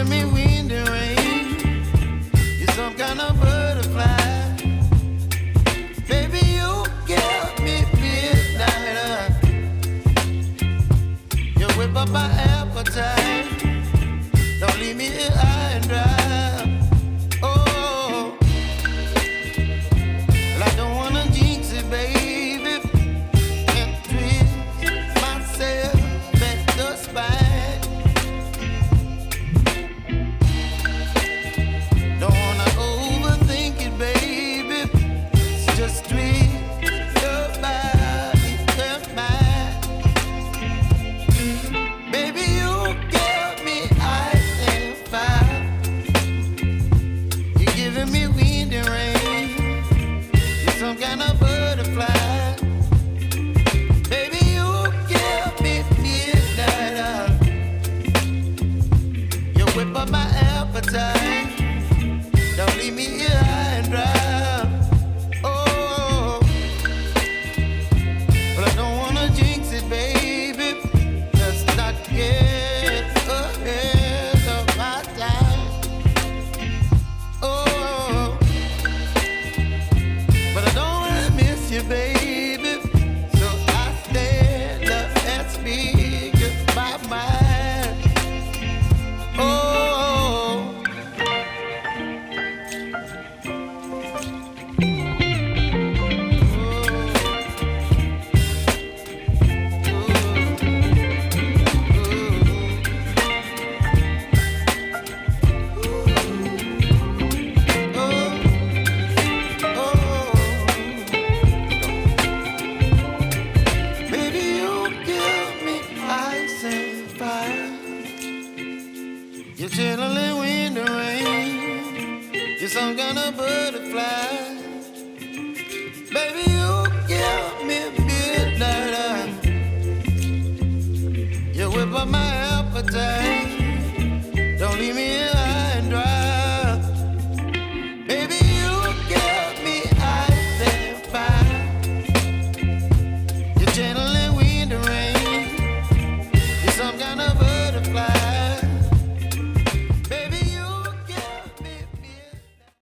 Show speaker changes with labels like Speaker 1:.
Speaker 1: giving me wind and rain. You're some kind of butterfly. Baby, you give me midnight. You whip up my appetite. Don't leave me here high and dry. Oh, well, I don't wanna jinx it, baby, and twist myself at the spine. Don't wanna overthink it, baby. It's just twist your body and mine. Baby, you give me ice and fire. You're giving me wind and rain. You're some kind of butterfly. Baby, you give me midnight. You whip up my appetite. Don't leave me here high and dry. Oh, but I don't wanna jinx it, baby. Let's not get ahead of my time. Oh, but I don't wanna miss you, baby. So I stand up and speak my mind. Oh. Baby, you give me ice and fire. You're chilling wind and rain. You're some kind of butterfly. Baby, you give me midnight. You whip up my appetite. Don't leave me